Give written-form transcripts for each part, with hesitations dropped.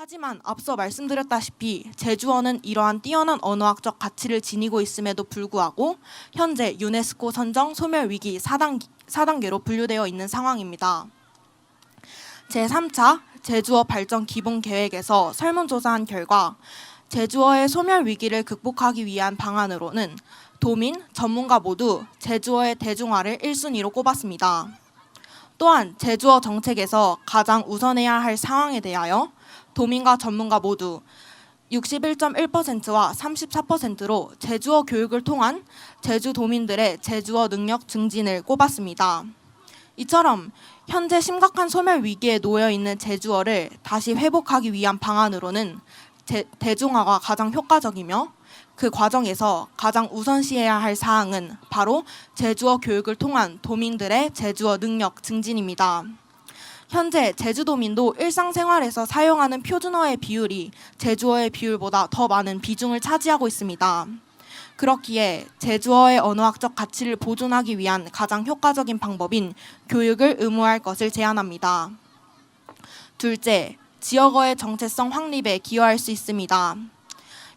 하지만 앞서 말씀드렸다시피 제주어는 이러한 뛰어난 언어학적 가치를 지니고 있음에도 불구하고 현재 유네스코 선정 소멸위기 4단계로 분류되어 있는 상황입니다. 제3차 제주어 발전 기본 계획에서 설문조사한 결과 제주어의 소멸 위기를 극복하기 위한 방안으로는 도민, 전문가 모두 제주어의 대중화를 1순위로 꼽았습니다. 또한 제주어 정책에서 가장 우선해야 할 상황에 대하여 도민과 전문가 모두 61.1%와 34%로 제주어 교육을 통한 제주 도민들의 제주어 능력 증진을 꼽았습니다. 이처럼 현재 심각한 소멸 위기에 놓여 있는 제주어를 다시 회복하기 위한 방안으로는 대중화가 가장 효과적이며 그 과정에서 가장 우선시해야 할 사항은 바로 제주어 교육을 통한 도민들의 제주어 능력 증진입니다. 현재 제주도민도 일상생활에서 사용하는 표준어의 비율이 제주어의 비율보다 더 많은 비중을 차지하고 있습니다. 그렇기에 제주어의 언어학적 가치를 보존하기 위한 가장 효과적인 방법인 교육을 의무화할 것을 제안합니다. 둘째, 지역어의 정체성 확립에 기여할 수 있습니다.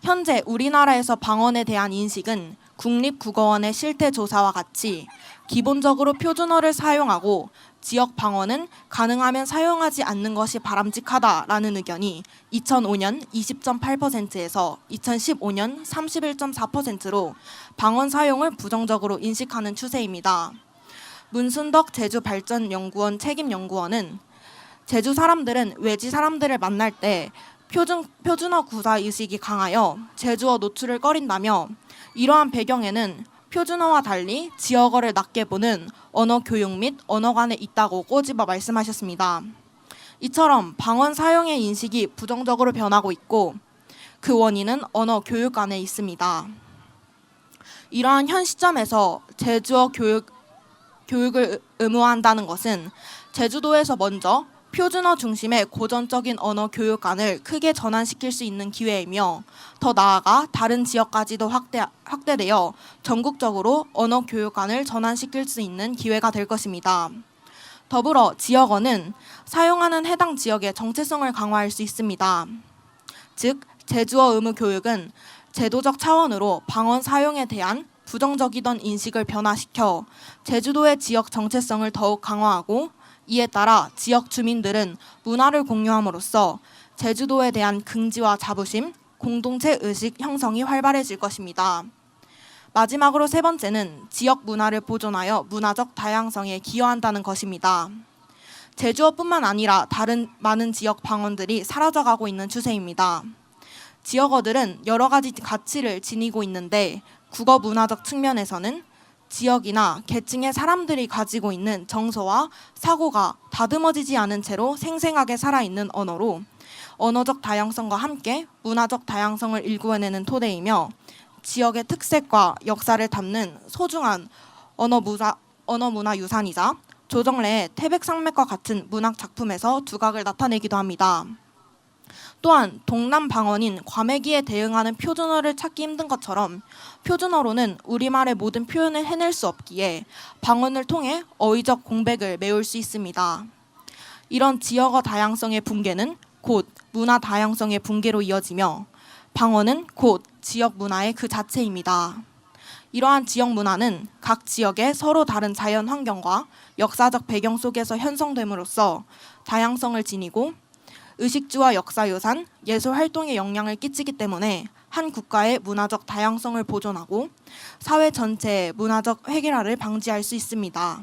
현재 우리나라에서 방언에 대한 인식은 국립국어원의 실태조사와 같이 기본적으로 표준어를 사용하고 지역 방언은 가능하면 사용하지 않는 것이 바람직하다라는 의견이 2005년 20.8%에서 2015년 31.4%로 방언 사용을 부정적으로 인식하는 추세입니다. 문순덕 제주발전연구원 책임연구원은 제주 사람들은 외지 사람들을 만날 때 표준어 구사 의식이 강하여 제주어 노출을 꺼린다며 이러한 배경에는 표준어와 달리 지역어를 낮게 보는 언어 교육 및 언어관에 있다고 꼬집어 말씀하셨습니다. 이처럼 방언 사용의 인식이 부정적으로 변하고 있고 그 원인은 언어 교육관에 있습니다. 이러한 현 시점에서 제주어 교육을 의무화한다는 것은 제주도에서 먼저 표준어 중심의 고전적인 언어 교육관을 크게 전환시킬 수 있는 기회이며 더 나아가 다른 지역까지도 확대되어 전국적으로 언어 교육관을 전환시킬 수 있는 기회가 될 것입니다. 더불어 지역어는 사용하는 해당 지역의 정체성을 강화할 수 있습니다. 즉, 제주어 의무 교육은 제도적 차원으로 방언 사용에 대한 부정적이던 인식을 변화시켜 제주도의 지역 정체성을 더욱 강화하고 이에 따라 지역 주민들은 문화를 공유함으로써 제주도에 대한 긍지와 자부심, 공동체 의식 형성이 활발해질 것입니다. 마지막으로 세 번째는 지역 문화를 보존하여 문화적 다양성에 기여한다는 것입니다. 제주어뿐만 아니라 다른 많은 지역 방언들이 사라져가고 있는 추세입니다. 지역어들은 여러 가지 가치를 지니고 있는데 국어 문화적 측면에서는 지역이나 계층의 사람들이 가지고 있는 정서와 사고가 다듬어지지 않은 채로 생생하게 살아있는 언어로 언어적 다양성과 함께 문화적 다양성을 일구어내는 토대이며 지역의 특색과 역사를 담는 소중한 언어 문화 유산이자 조정래의 태백산맥과 같은 문학 작품에서 두각을 나타내기도 합니다. 또한 동남 방언인 과메기에 대응하는 표준어를 찾기 힘든 것처럼 표준어로는 우리말의 모든 표현을 해낼 수 없기에 방언을 통해 어휘적 공백을 메울 수 있습니다. 이런 지역어 다양성의 붕괴는 곧 문화 다양성의 붕괴로 이어지며 방언은 곧 지역 문화의 그 자체입니다. 이러한 지역 문화는 각 지역의 서로 다른 자연 환경과 역사적 배경 속에서 형성됨으로써 다양성을 지니고 의식주와 역사유산, 예술활동에 영향을 끼치기 때문에 한 국가의 문화적 다양성을 보존하고 사회 전체의 문화적 획일화를 방지할 수 있습니다.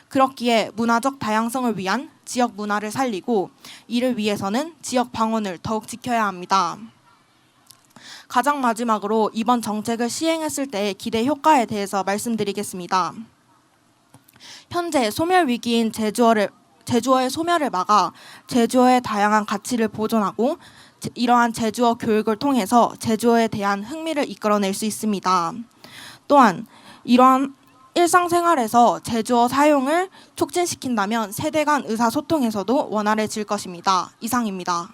그렇기에 문화적 다양성을 위한 지역 문화를 살리고 이를 위해서는 지역 방언을 더욱 지켜야 합니다. 가장 마지막으로 이번 정책을 시행했을 때의 기대 효과에 대해서 말씀드리겠습니다. 현재 소멸 위기인 제주어의 소멸을 막아 제주어의 다양한 가치를 보존하고 이러한 제주어 교육을 통해서 제주어에 대한 흥미를 이끌어낼 수 있습니다. 또한 이러한 일상생활에서 제주어 사용을 촉진시킨다면 세대 간 의사소통에서도 원활해질 것입니다. 이상입니다.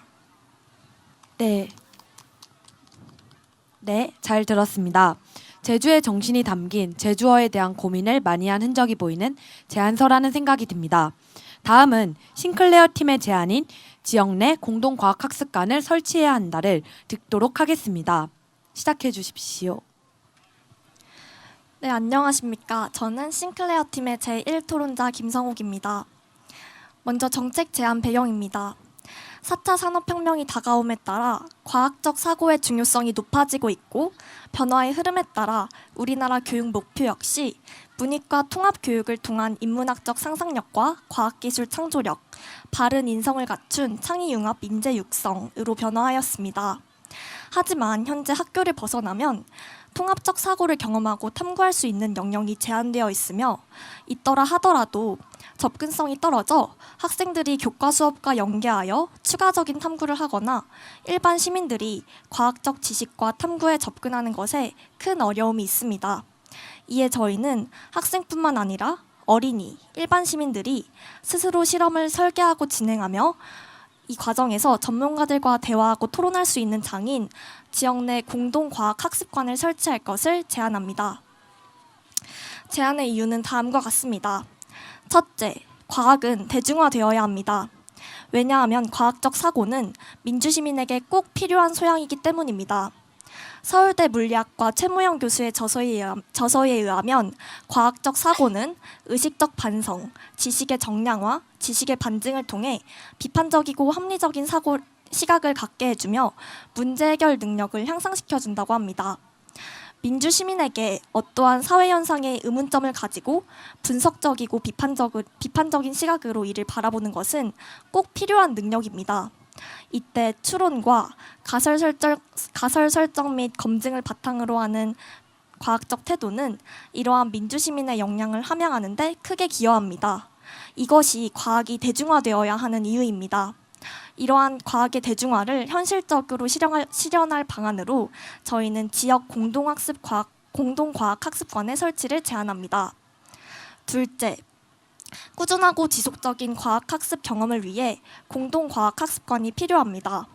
네, 잘 들었습니다. 제주의 정신이 담긴 제주어에 대한 고민을 많이 한 흔적이 보이는 제안서라는 생각이 듭니다. 다음은 싱클레어 팀의 제안인 지역 내 공동과학학습관을 설치해야 한다를 듣도록 하겠습니다. 시작해 주십시오. 네, 안녕하십니까. 저는 싱클레어 팀의 제1토론자 김성욱입니다. 먼저 정책 제안 배경입니다. 4차 산업혁명이 다가옴에 따라 과학적 사고의 중요성이 높아지고 있고 변화의 흐름에 따라 우리나라 교육 목표 역시 문이과 통합교육을 통한 인문학적 상상력과 과학기술 창조력, 바른 인성을 갖춘 창의융합 인재 육성으로 변화하였습니다. 하지만 현재 학교를 벗어나면 통합적 사고를 경험하고 탐구할 수 있는 영역이 제한되어 있으며 있더라 하더라도 접근성이 떨어져 학생들이 교과 수업과 연계하여 추가적인 탐구를 하거나 일반 시민들이 과학적 지식과 탐구에 접근하는 것에 큰 어려움이 있습니다. 이에 저희는 학생뿐만 아니라 어린이, 일반 시민들이 스스로 실험을 설계하고 진행하며 이 과정에서 전문가들과 대화하고 토론할 수 있는 장인 지역 내 공동과학학습관을 설치할 것을 제안합니다. 제안의 이유는 다음과 같습니다. 첫째, 과학은 대중화되어야 합니다. 왜냐하면 과학적 사고는 민주시민에게 꼭 필요한 소양이기 때문입니다. 서울대 물리학과 최무영 교수의 저서에 의하면 과학적 사고는 의식적 반성, 지식의 정량화, 지식의 반증을 통해 비판적이고 합리적인 시각을 갖게 해주며 문제 해결 능력을 향상시켜준다고 합니다. 민주시민에게 어떠한 사회현상에 의문점을 가지고 분석적이고 비판적인 시각으로 이를 바라보는 것은 꼭 필요한 능력입니다. 이때 추론과 가설 설정 및 검증을 바탕으로 하는 과학적 태도는 이러한 민주시민의 역량을 함양하는 데 크게 기여합니다. 이것이 과학이 대중화되어야 하는 이유입니다. 이러한 과학의 대중화를 현실적으로 실현할 방안으로 저희는 지역 공동과학학습관의 설치를 제안합니다. 둘째, 꾸준하고 지속적인 과학학습 경험을 위해 공동과학학습관이 필요합니다.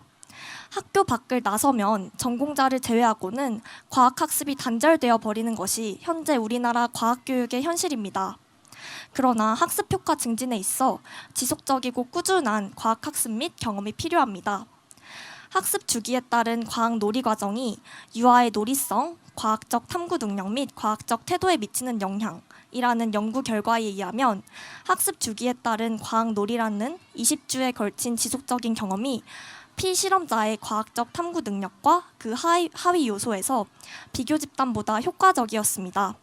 학교 밖을 나서면 전공자를 제외하고는 과학학습이 단절되어 버리는 것이 현재 우리나라 과학교육의 현실입니다. 그러나 학습 효과 증진에 있어 지속적이고 꾸준한 과학학습 및 경험이 필요합니다. 학습 주기에 따른 과학 놀이 과정이 유아의 놀이성, 과학적 탐구 능력 및 과학적 태도에 미치는 영향이라는 연구 결과에 의하면 학습 주기에 따른 과학 놀이라는 20주에 걸친 지속적인 경험이 피실험자의 과학적 탐구 능력과 그 하위 요소에서 비교 집단보다 효과적이었습니다.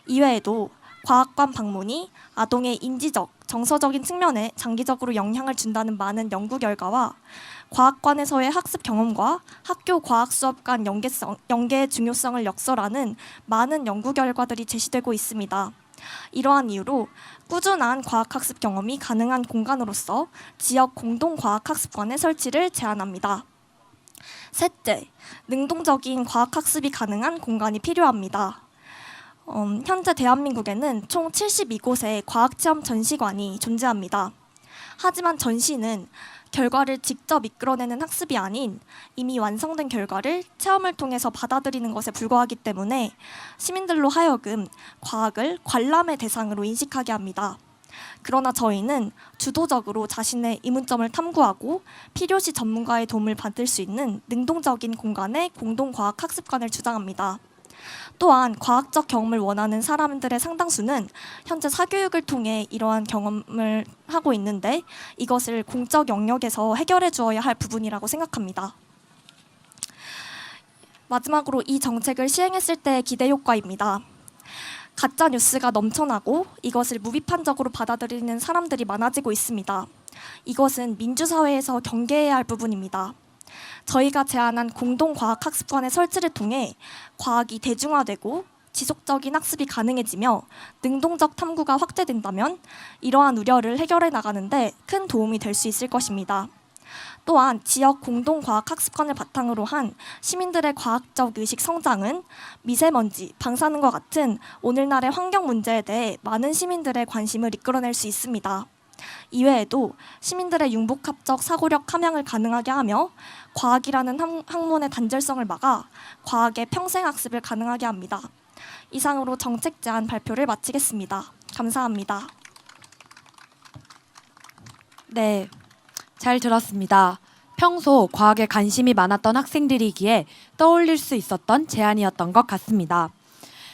이외에도 과학관 방문이 아동의 인지적, 정서적인 측면에 장기적으로 영향을 준다는 많은 연구 결과와 과학관에서의 학습 경험과 학교 과학 수업 간 연계의 중요성을 역설하는 많은 연구 결과들이 제시되고 있습니다. 이러한 이유로 꾸준한 과학학습 경험이 가능한 공간으로서 지역 공동과학학습관의 설치를 제안합니다. 셋째, 능동적인 과학학습이 가능한 공간이 필요합니다. 현재 대한민국에는 총 72곳의 과학체험 전시관이 존재합니다. 하지만 전시는 결과를 직접 이끌어내는 학습이 아닌 이미 완성된 결과를 체험을 통해서 받아들이는 것에 불과하기 때문에 시민들로 하여금 과학을 관람의 대상으로 인식하게 합니다. 그러나 저희는 주도적으로 자신의 의문점을 탐구하고 필요시 전문가의 도움을 받을 수 있는 능동적인 공간의 공동과학학습관을 주장합니다. 또한 과학적 경험을 원하는 사람들의 상당수는 현재 사교육을 통해 이러한 경험을 하고 있는데 이것을 공적 영역에서 해결해 주어야 할 부분이라고 생각합니다. 마지막으로 이 정책을 시행했을 때의 기대 효과입니다. 가짜 뉴스가 넘쳐나고 이것을 무비판적으로 받아들이는 사람들이 많아지고 있습니다. 이것은 민주사회에서 경계해야 할 부분입니다. 저희가 제안한 공동과학학습관의 설치를 통해 과학이 대중화되고 지속적인 학습이 가능해지며 능동적 탐구가 확대된다면 이러한 우려를 해결해 나가는데 큰 도움이 될 수 있을 것입니다. 또한 지역 공동과학학습관을 바탕으로 한 시민들의 과학적 의식 성장은 미세먼지, 방사능과 같은 오늘날의 환경 문제에 대해 많은 시민들의 관심을 이끌어낼 수 있습니다. 이외에도 시민들의 융복합적 사고력 함양을 가능하게 하며 과학이라는 학문의 단절성을 막아 과학의 평생학습을 가능하게 합니다. 이상으로 정책 제안 발표를 마치겠습니다. 감사합니다. 네, 잘 들었습니다. 평소 과학에 관심이 많았던 학생들이기에 떠올릴 수 있었던 제안이었던 것 같습니다.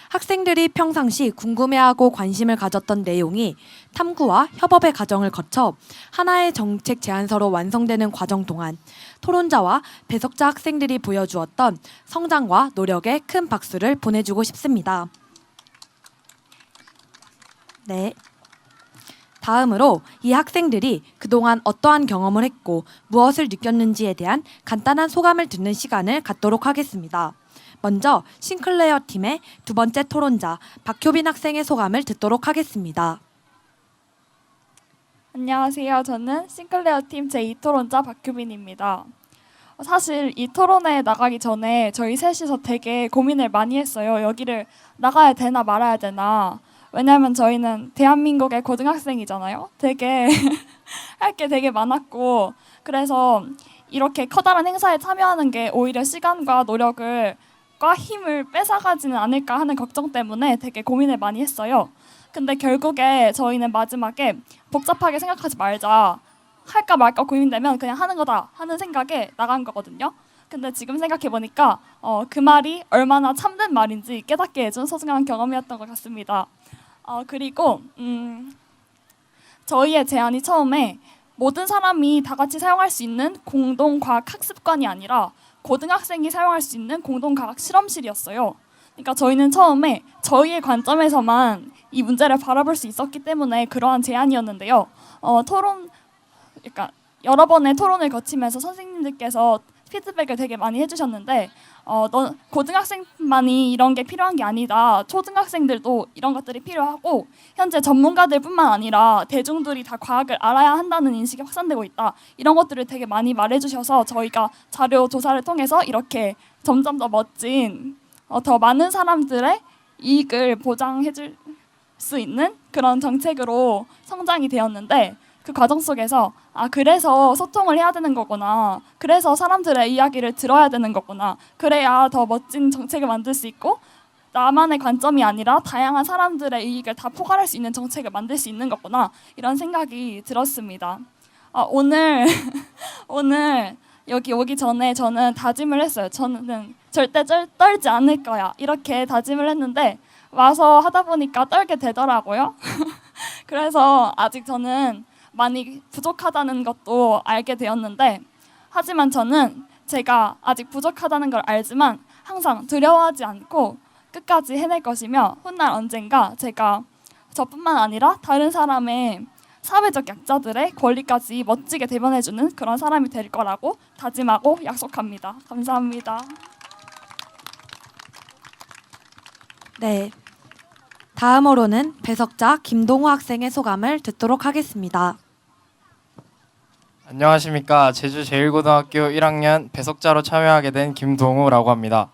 학생들이 평상시 궁금해하고 관심을 가졌던 내용이 탐구와 협업의 과정을 거쳐 하나의 정책 제안서로 완성되는 과정 동안 토론자와 배석자 학생들이 보여주었던 성장과 노력에 큰 박수를 보내주고 싶습니다. 네. 다음으로 이 학생들이 그동안 어떠한 경험을 했고 무엇을 느꼈는지에 대한 간단한 소감을 듣는 시간을 갖도록 하겠습니다. 먼저 싱클레어 팀의 두 번째 토론자 박효빈 학생의 소감을 듣도록 하겠습니다. 안녕하세요. 저는 싱클레어 팀 제2토론자 박효빈입니다. 사실 이 토론에 나가기 전에 저희 셋이서 되게 고민을 많이 했어요. 여기를 나가야 되나 말아야 되나. 왜냐하면 저희는 대한민국의 고등학생이잖아요. 되게 할 게 되게 많았고, 그래서 이렇게 커다란 행사에 참여하는 게 오히려 시간과 노력을 과 힘을 뺏어가지는 않을까 하는 걱정 때문에 되게 고민을 많이 했어요. 근데 결국에 저희는 마지막에 복잡하게 생각하지 말자, 할까 말까 고민되면 그냥 하는 거다 하는 생각에 나간 거거든요. 근데 지금 생각해보니까 그 말이 얼마나 참된 말인지 깨닫게 해준 소중한 경험이었던 것 같습니다. 그리고 저희의 제안이 처음에 모든 사람이 다 같이 사용할 수 있는 공동과학 학습관이 아니라 고등학생이 사용할 수 있는 공동과학 실험실이었어요. 그러니까 저희는 처음에 저희의 관점에서만 이 문제를 바라볼 수 있었기 때문에 그러한 제안이었는데요. 그러니까 여러 번의 토론을 거치면서 선생님들께서 피드백을 되게 많이 해주셨는데 고등학생만이 이런 게 필요한 게 아니다. 초등학생들도 이런 것들이 필요하고 현재 전문가들뿐만 아니라 대중들이 다 과학을 알아야 한다는 인식이 확산되고 있다. 이런 것들을 되게 많이 말해주셔서 저희가 자료 조사를 통해서 이렇게 점점 더 멋진 더 많은 사람들의 이익을 보장해줄 수 있는 그런 정책으로 성장이 되었는데 그 과정 속에서 그래서 소통을 해야 되는 거구나. 그래서 사람들의 이야기를 들어야 되는 거구나. 그래야 더 멋진 정책을 만들 수 있고 나만의 관점이 아니라 다양한 사람들의 이익을 다 포괄할 수 있는 정책을 만들 수 있는 거구나. 이런 생각이 들었습니다. 오늘 여기 오기 전에 저는 다짐을 했어요. 저는 절대 떨지 않을 거야. 이렇게 다짐을 했는데 와서 하다 보니까 떨게 되더라고요. 그래서 아직 저는 많이 부족하다는 것도 알게 되었는데 하지만 저는 제가 아직 부족하다는 걸 알지만 항상 두려워하지 않고 끝까지 해낼 것이며 훗날 언젠가 제가 저뿐만 아니라 다른 사람의 사회적 약자들의 권리까지 멋지게 대변해주는 그런 사람이 될 거라고 다짐하고 약속합니다. 감사합니다. 네. 다음으로는 배석자 김동우 학생의 소감을 듣도록 하겠습니다. 안녕하십니까. 제주 제1고등학교 1학년 배석자로 참여하게 된 김동우라고 합니다.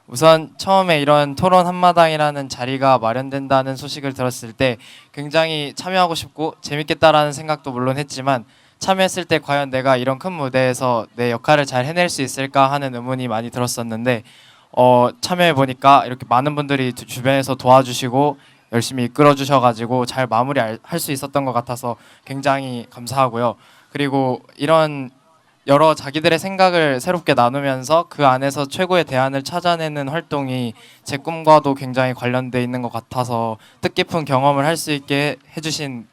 우선 처음에 이런 토론 한마당이라는 자리가 마련된다는 소식을 들었을 때 굉장히 참여하고 싶고 재밌겠다라는 생각도 물론 했지만 참여했을 때 과연 내가 이런 큰 무대에서 내 역할을 잘 해낼 수 있을까 하는 의문이 많이 들었었는데 참여해 보니까 이렇게 많은 분들이 주변에서 도와주시고 열심히 이끌어 주셔가지고 잘 마무리할 수 있었던 것 같아서 굉장히 감사하고요. 그리고 이런 여러 자기들의 생각을 새롭게 나누면서 그 안에서 최고의 대안을 찾아내는 활동이 제 꿈과도 굉장히 관련돼 있는 것 같아서 뜻깊은 경험을 할 수 있게 해주신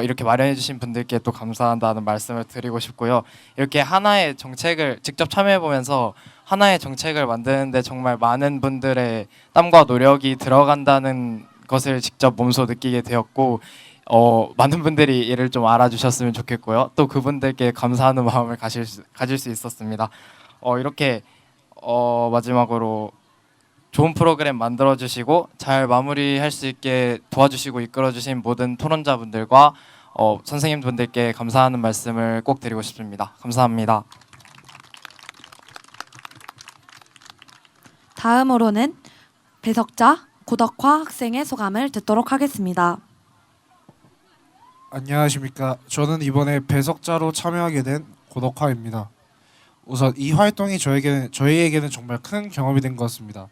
이렇게 마련해주신 분들께 또 감사한다는 말씀을 드리고 싶고요. 이렇게 하나의 정책을 직접 참여해보면서 하나의 정책을 만드는데 정말 많은 분들의 땀과 노력이 들어간다는 것을 직접 몸소 느끼게 되었고 많은 분들이 이를 좀 알아주셨으면 좋겠고요. 또 그분들께 감사하는 마음을 가질 수 있었습니다. 이렇게 마지막으로 좋은 프로그램 만들어주시고 잘 마무리할 수 있게 도와주시고 이끌어주신 모든 토론자분들과 선생님분들께 감사하는 말씀을 꼭 드리고 싶습니다. 감사합니다. 다음으로는 배석자 고덕화 학생의 소감을 듣도록 하겠습니다. 안녕하십니까. 저는 이번에 배석자로 참여하게 된 고덕화입니다. 우선 이 활동이 저희에게는 정말 큰 경험이 된 것 같습니다.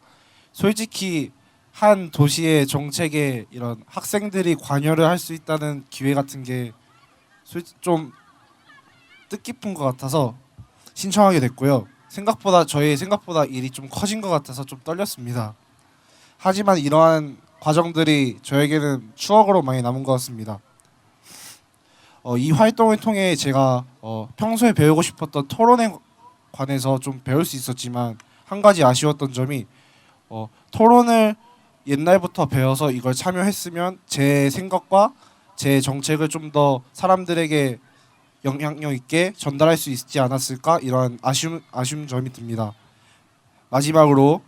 솔직히 한 도시의 정책에 이런 학생들이 관여를 할 수 있다는 기회 같은 게 좀 뜻깊은 것 같아서 신청하게 됐고요. 생각보다 일이 좀 커진 것 같아서 좀 떨렸습니다. 하지만 이러한 과정들이 저에게는 추억으로 많이 남은 것 같습니다. 이 활동을 통해 제가 평소에 배우고 싶었던 토론에 관해서 좀 배울 수 있었지만 한 가지 아쉬웠던 점이 토론을 옛날부터 배워서 이걸 참여했으면 제 생각과 제 정책을 좀 더 사람들에게 영향력 있게 전달할 수 있지 않았을까 이런 아쉬운 점이 듭니다. 마지막으로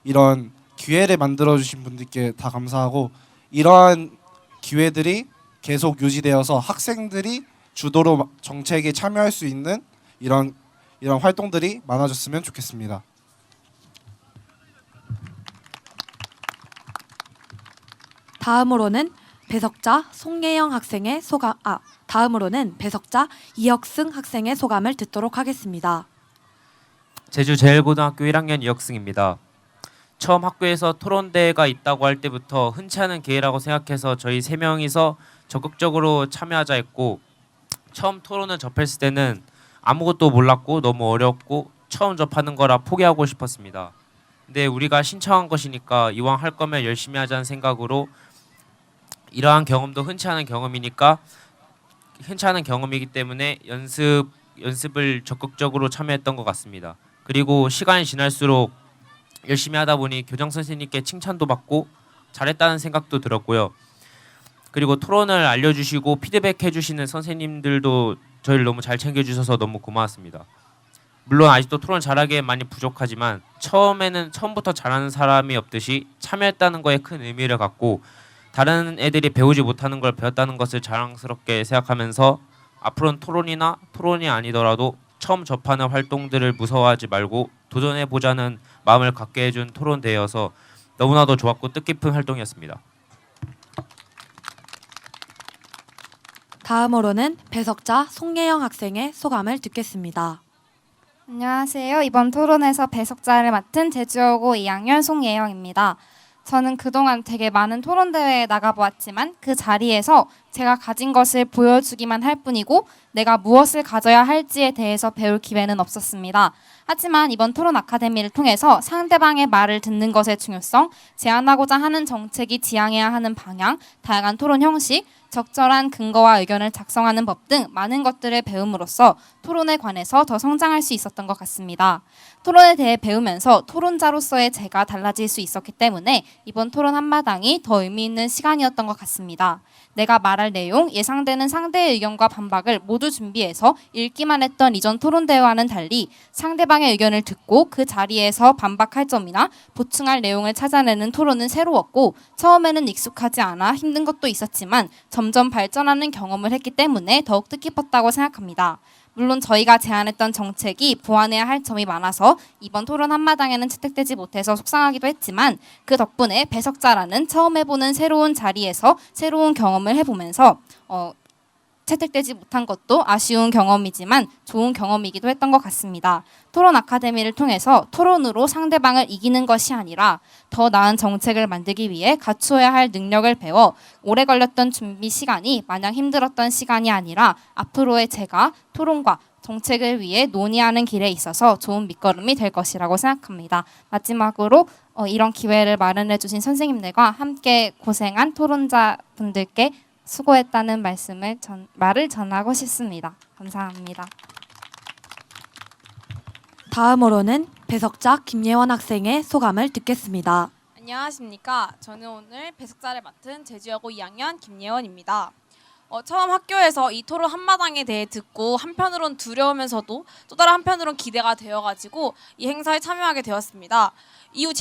이런 기회를 만들어 주신 분들께 다 감사하고 이러한 기회들이 계속 유지되어서 학생들이 주도로 정책에 참여할 수 있는 이런 활동들이 많아졌으면 좋겠습니다. 다음으로는 배석자 이혁승 학생의 소감을 듣도록 하겠습니다. 제주제일고등학교 1학년 이혁승입니다. 처음 학교에서 토론대회가 있다고 할 때부터 흔치 않은 기회라고 생각해서 저희 3명이서 적극적으로 참여하자 했고, 처음 토론을 접했을 때는 아무것도 몰랐고 너무 어렵고 처음 접하는 거라 포기하고 싶었습니다. 근데 우리가 신청한 것이니까 이왕 할 거면 열심히 하자는 생각으로, 이러한 경험도 흔치 않은 경험이기 때문에 연습을 적극적으로 참여했던 것 같습니다. 그리고 시간이 지날수록 열심히 하다 보니 교장 선생님께 칭찬도 받고 잘했다는 생각도 들었고요. 그리고 토론을 알려주시고 피드백 해주시는 선생님들도 저희를 너무 잘 챙겨주셔서 너무 고마웠습니다. 물론 아직도 토론 잘하기에 많이 부족하지만 처음부터 잘하는 사람이 없듯이 참여했다는 거에 큰 의미를 갖고 다른 애들이 배우지 못하는 걸 배웠다는 것을 자랑스럽게 생각하면서 앞으로는 토론이 아니더라도 처음 접하는 활동들을 무서워하지 말고 도전해보자는 마음을 갖게 해준 토론대회여서 너무나도 좋았고 뜻깊은 활동이었습니다. 다음으로는 배석자 송예영 학생의 소감을 듣겠습니다. 안녕하세요. 이번 토론에서 배석자를 맡은 제주여고 2학년 송예영입니다. 저는 그동안 되게 많은 토론 대회에 나가보았지만 그 자리에서 제가 가진 것을 보여주기만 할 뿐이고 내가 무엇을 가져야 할지에 대해서 배울 기회는 없었습니다. 하지만 이번 토론 아카데미를 통해서 상대방의 말을 듣는 것의 중요성, 제안하고자 하는 정책이 지향해야 하는 방향, 다양한 토론 형식, 적절한 근거와 의견을 작성하는 법 등 많은 것들을 배움으로써 토론에 관해서 더 성장할 수 있었던 것 같습니다. 토론에 대해 배우면서 토론자로서의 제가 달라질 수 있었기 때문에 이번 토론 한마당이 더 의미 있는 시간이었던 것 같습니다. 내가 말할 내용, 예상되는 상대의 의견과 반박을 모두 준비해서 읽기만 했던 이전 토론 대회와는 달리 상대방의 의견을 듣고 그 자리에서 반박할 점이나 보충할 내용을 찾아내는 토론은 새로웠고 처음에는 익숙하지 않아 힘든 것도 있었지만 점점 발전하는 경험을 했기 때문에 더욱 뜻깊었다고 생각합니다. 물론 저희가 제안했던 정책이 보완해야 할 점이 많아서 이번 토론 한마당에는 채택되지 못해서 속상하기도 했지만 그 덕분에 배석자라는 처음 해보는 새로운 자리에서 새로운 경험을 해보면서 채택되지 못한 것도 아쉬운 경험이지만 좋은 경험이기도 했던 것 같습니다. 토론 아카데미를 통해서 토론으로 상대방을 이기는 것이 아니라 더 나은 정책을 만들기 위해 갖추어야 할 능력을 배워 오래 걸렸던 준비 시간이 마냥 힘들었던 시간이 아니라 앞으로의 제가 토론과 정책을 위해 논의하는 길에 있어서 좋은 밑거름이 될 것이라고 생각합니다. 마지막으로 이런 기회를 마련해 주신 선생님들과 함께 고생한 토론자분들께 수고했다는 말을 전하고 싶습니다. 감사합니다. 다음으로는 배석자 김예원 학생의 소감을 듣겠습니다. 안녕하십니까. 저는 오늘 배석자를 맡은 제주여고 2학년 김예원입니다. 처음 학교에서 이 토론 한마당에 대해 듣고 한편으론 두려우면서도 또 다른 한편으론 기대가 되어가지고 이 행사에 참여하게 되었습니다. 이후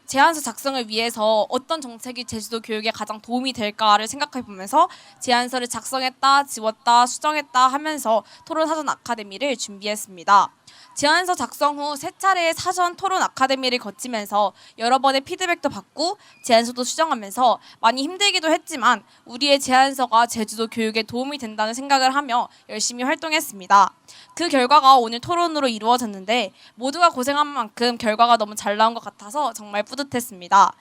제안서 작성을 위해서 어떤 정책이 제주도 교육에 가장 도움이 될까를 생각해보면서 제안서를 작성했다, 지웠다, 수정했다 하면서 토론 사전 아카데미를 준비했습니다. 제안서 작성 후 3차례의 사전 토론 아카데미를 거치면서 여러 번의 피드백도 받고 제안서도 수정하면서 많이 힘들기도 했지만 우리의 제안서가 제주도 교육에 도움이 된다는 생각을 하며 열심히 활동했습니다. 그 결과가 오늘 토론으로 이루어졌는데 모두가 고생한 만큼 결과가 너무 잘 나온 것 같아서 정말 뿌듯했습니다.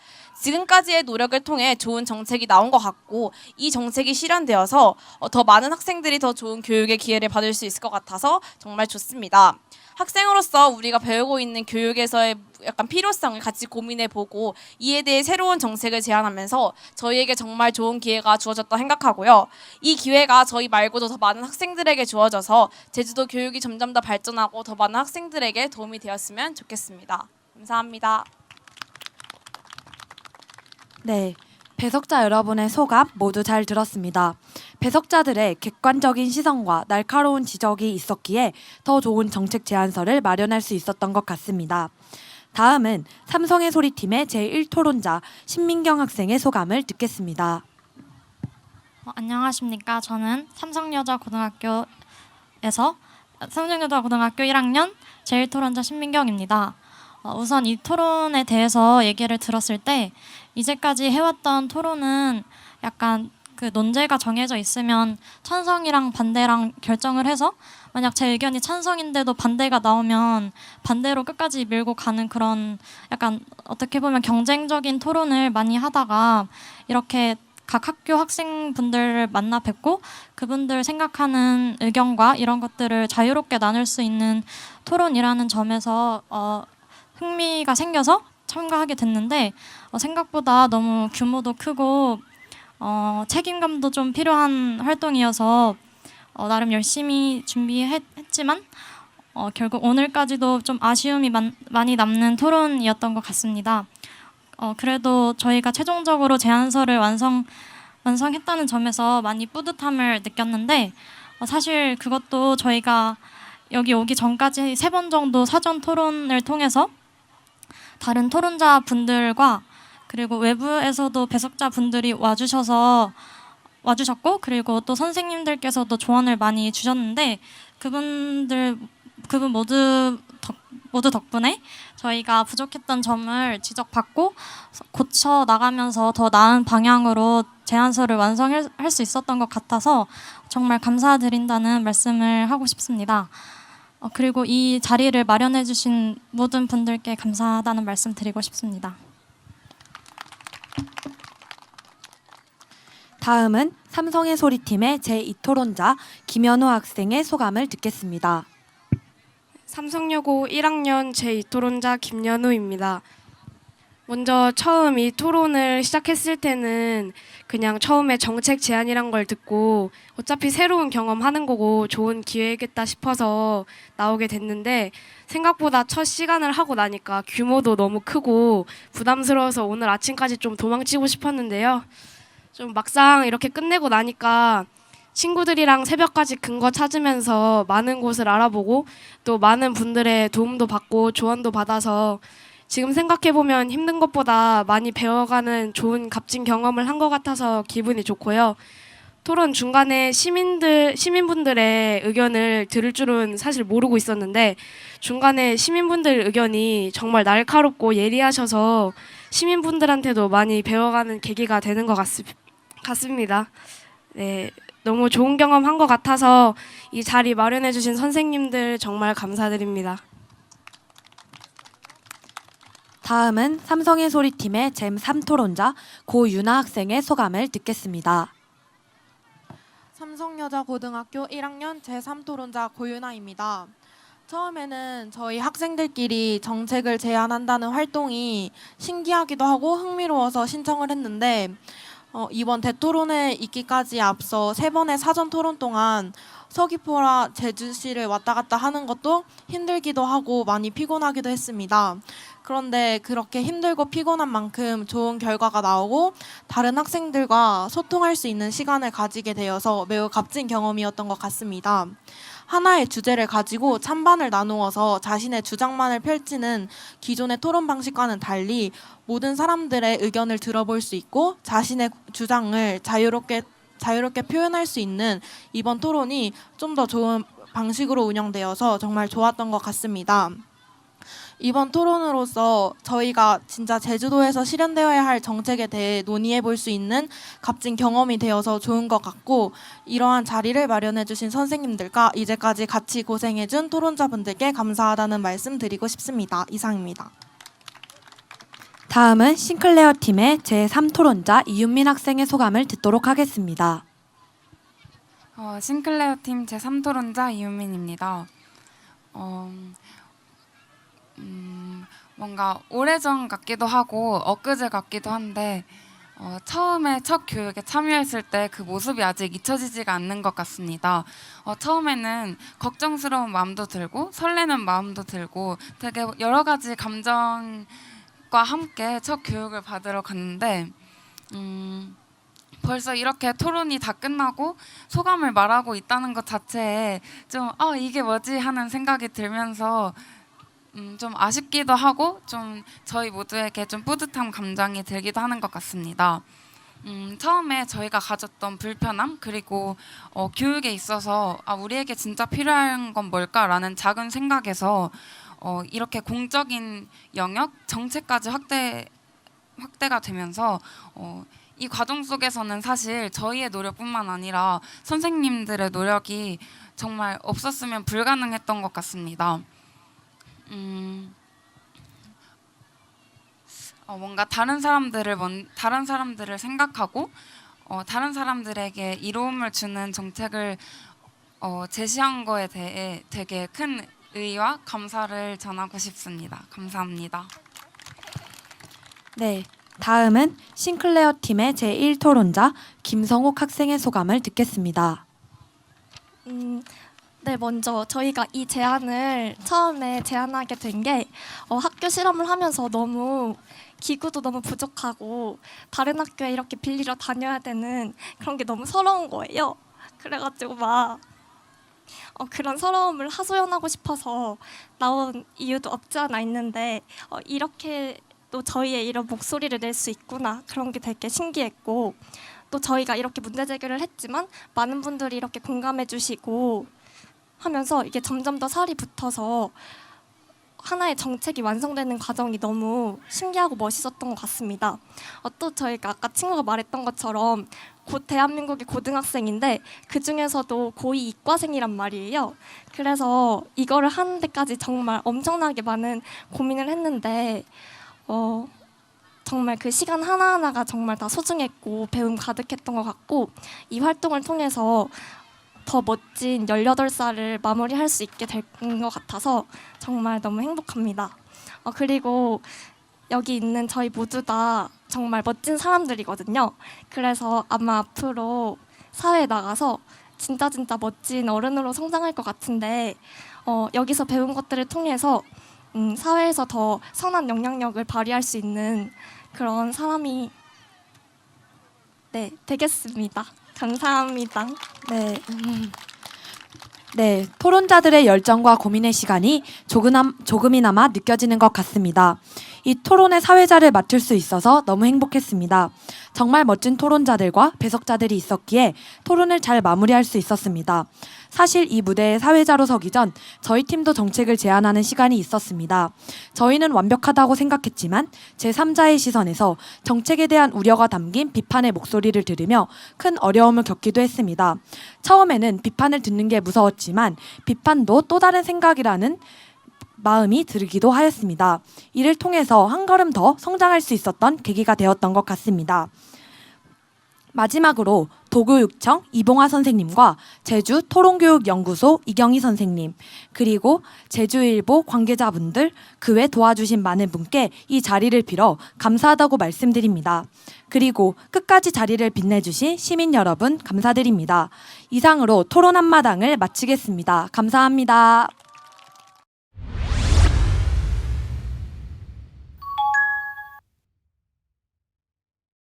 지금까지의 노력을 통해 좋은 정책이 나온 것 같고 이 정책이 실현되어서 더 많은 학생들이 더 좋은 교육의 기회를 받을 수 있을 것 같아서 정말 좋습니다. 학생으로서 우리가 배우고 있는 교육에서의 약간 필요성을 같이 고민해보고 이에 대해 새로운 정책을 제안하면서 저희에게 정말 좋은 기회가 주어졌다 생각하고요. 이 기회가 저희 말고도 더 많은 학생들에게 주어져서 제주도 교육이 점점 더 발전하고 더 많은 학생들에게 도움이 되었으면 좋겠습니다. 감사합니다. 네, 배석자 여러분의 소감 모두 잘 들었습니다. 배석자들의 객관적인 시선과 날카로운 지적이 있었기에 더 좋은 정책 제안서를 마련할 수 있었던 것 같습니다. 다음은 삼성의 소리팀의 제1토론자 신민경 학생의 소감을 듣겠습니다. 안녕하십니까. 저는 삼성여자고등학교 1학년 제1토론자 신민경입니다. 우선 이 토론에 대해서 얘기를 들었을 때 이제까지 해왔던 토론은 약간 그 논제가 정해져 있으면 찬성이랑 반대랑 결정을 해서 만약 제 의견이 찬성인데도 반대가 나오면 반대로 끝까지 밀고 가는 그런 약간 어떻게 보면 경쟁적인 토론을 많이 하다가 이렇게 각 학교 학생분들을 만나 뵙고 그분들 생각하는 의견과 이런 것들을 자유롭게 나눌 수 있는 토론이라는 점에서 흥미가 생겨서 참가하게 됐는데 생각보다 너무 규모도 크고 책임감도 좀 필요한 활동이어서 나름 열심히 준비했지만 결국 오늘까지도 좀 아쉬움이 많이 남는 토론이었던 것 같습니다. 그래도 저희가 최종적으로 제안서를 완성했다는 점에서 많이 뿌듯함을 느꼈는데 사실 그것도 저희가 여기 오기 전까지 3번 정도 사전 토론을 통해서 다른 토론자 분들과 그리고 외부에서도 배석자 분들이 와주셨고 그리고 또 선생님들께서도 조언을 많이 주셨는데 그분 모두 덕분에 저희가 부족했던 점을 지적받고 고쳐 나가면서 더 나은 방향으로 제안서를 완성할 수 있었던 것 같아서 정말 감사드린다는 말씀을 하고 싶습니다. 그리고 이 자리를 마련해 주신 모든 분들께 감사하다는 말씀 드리고 싶습니다. 다음은 삼성의 소리팀의 제2토론자 김현우 학생의 소감을 듣겠습니다. 삼성여고 1학년 제2토론자 김연우입니다. 먼저 처음 이 토론을 시작했을 때는 그냥 처음에 정책 제안이란 걸 듣고 어차피 새로운 경험하는 거고 좋은 기회겠다 싶어서 나오게 됐는데 생각보다 첫 시간을 하고 나니까 규모도 너무 크고 부담스러워서 오늘 아침까지 좀 도망치고 싶었는데요. 좀 막상 이렇게 끝내고 나니까 친구들이랑 새벽까지 근거 찾으면서 많은 곳을 알아보고 또 많은 분들의 도움도 받고 조언도 받아서 지금 생각해보면 힘든 것보다 많이 배워가는 좋은 값진 경험을 한 것 같아서 기분이 좋고요. 토론 중간에 시민분들의 의견을 들을 줄은 사실 모르고 있었는데 중간에 시민분들 의견이 정말 날카롭고 예리하셔서 시민분들한테도 많이 배워가는 계기가 되는 것 같습니다. 네, 너무 좋은 경험 한 것 같아서 이 자리 마련해 주신 선생님들 정말 감사드립니다. 다음은 삼성의 소리팀의 제3토론자 고윤아 학생의 소감을 듣겠습니다. 삼성여자고등학교 1학년 제3토론자 고윤아입니다. 처음에는 저희 학생들끼리 정책을 제안한다는 활동이 신기하기도 하고 흥미로워서 신청을 했는데 이번 대토론에 있기까지 앞서 3번의 사전 토론 동안 서귀포라 제주시를 왔다 갔다 하는 것도 힘들기도 하고 많이 피곤하기도 했습니다. 그런데 그렇게 힘들고 피곤한 만큼 좋은 결과가 나오고 다른 학생들과 소통할 수 있는 시간을 가지게 되어서 매우 값진 경험이었던 것 같습니다. 하나의 주제를 가지고 찬반을 나누어서 자신의 주장만을 펼치는 기존의 토론 방식과는 달리 모든 사람들의 의견을 들어볼 수 있고 자신의 주장을 자유롭게 자유롭게 표현할 수 있는 이번 토론이 좀 더 좋은 방식으로 운영되어서 정말 좋았던 것 같습니다. 이번 토론으로서 저희가 진짜 제주도에서 실현되어야 할 정책에 대해 논의해 볼 수 있는 값진 경험이 되어서 좋은 것 같고, 이러한 자리를 마련해 주신 선생님들과 이제까지 같이 고생해 준 토론자분들께 감사하다는 말씀 드리고 싶습니다. 이상입니다. 다음은 싱클레어 팀의 제3토론자 이윤민 학생의 소감을 듣도록 하겠습니다. 싱클레어 팀 제3토론자 이윤민입니다. 뭔가 오래전 같기도 하고 엊그제 같기도 한데 처음에 첫 교육에 참여했을 때 그 모습이 아직 잊혀지지가 않는 것 같습니다. 처음에는 걱정스러운 마음도 들고 설레는 마음도 들고 되게 여러 가지 감정과 함께 첫 교육을 받으러 갔는데 벌써 이렇게 토론이 다 끝나고 소감을 말하고 있다는 것 자체에 좀 이게 뭐지 하는 생각이 들면서 좀 아쉽기도 하고 좀 저희 모두에게 좀 뿌듯한 감정이 들기도 하는 것 같습니다. 처음에 저희가 가졌던 불편함 그리고 교육에 있어서 우리에게 진짜 필요한 건 뭘까라는 작은 생각에서 이렇게 공적인 영역 정책까지 확대가 되면서 이 과정 속에서는 사실 저희의 노력뿐만 아니라 선생님들의 노력이 정말 없었으면 불가능했던 것 같습니다. 뭔가 다른 사람들을 생각하고 다른 사람들에게 이로움을 주는 정책을 제시한 거에 대해 되게 큰 의의와 감사를 전하고 싶습니다. 감사합니다. 네, 다음은 싱클레어 팀의 제1토론자 김성욱 학생의 소감을 듣겠습니다. 네, 먼저 저희가 이 제안을 처음에 제안하게 된 게 학교 실험을 하면서 너무 기구도 너무 부족하고 다른 학교에 이렇게 빌리러 다녀야 되는 그런 게 너무 서러운 거예요. 그래가지고 막 그런 서러움을 하소연하고 싶어서 나온 이유도 없지 않아 있는데 이렇게 또 저희의 이런 목소리를 낼 수 있구나, 그런 게 되게 신기했고, 또 저희가 이렇게 문제 제기를 했지만 많은 분들이 이렇게 공감해 주시고 하면서 이게 점점 더 살이 붙어서 하나의 정책이 완성되는 과정이 너무 신기하고 멋있었던 것 같습니다. 또 저희가 아까 친구가 말했던 것처럼 곧 대한민국의 고등학생인데 그 중에서도 고2 이과생이란 말이에요. 그래서 이거를 하는 데까지 정말 엄청나게 많은 고민을 했는데 정말 그 시간 하나하나가 정말 다 소중했고 배움 가득했던 것 같고, 이 활동을 통해서 더 멋진 18살을 마무리할 수 있게 될 것 같아서 정말 너무 행복합니다. 그리고 여기 있는 저희 모두 다 정말 멋진 사람들이거든요. 그래서 아마 앞으로 사회에 나가서 진짜 멋진 어른으로 성장할 것 같은데 여기서 배운 것들을 통해서 사회에서 더 선한 영향력을 발휘할 수 있는 그런 사람이 되겠습니다. 감사합니다. 네, 토론자들의 열정과 고민의 시간이 조금이나마 느껴지는 것 같습니다. 이 토론의 사회자를 맡을 수 있어서 너무 행복했습니다. 정말 멋진 토론자들과 배석자들이 있었기에 토론을 잘 마무리할 수 있었습니다. 사실 이 무대에 사회자로 서기 전 저희 팀도 정책을 제안하는 시간이 있었습니다. 저희는 완벽하다고 생각했지만 제3자의 시선에서 정책에 대한 우려가 담긴 비판의 목소리를 들으며 큰 어려움을 겪기도 했습니다. 처음에는 비판을 듣는 게 무서웠지만 비판도 또 다른 생각이라는 마음이 들기도 하였습니다. 이를 통해서 한 걸음 더 성장할 수 있었던 계기가 되었던 것 같습니다. 마지막으로 도교육청 이봉화 선생님과 제주 토론교육연구소 이경희 선생님, 그리고 제주일보 관계자분들, 그 외 도와주신 많은 분께 이 자리를 빌어 감사하다고 말씀드립니다. 그리고 끝까지 자리를 빛내주신 시민 여러분 감사드립니다. 이상으로 토론 한마당을 마치겠습니다. 감사합니다.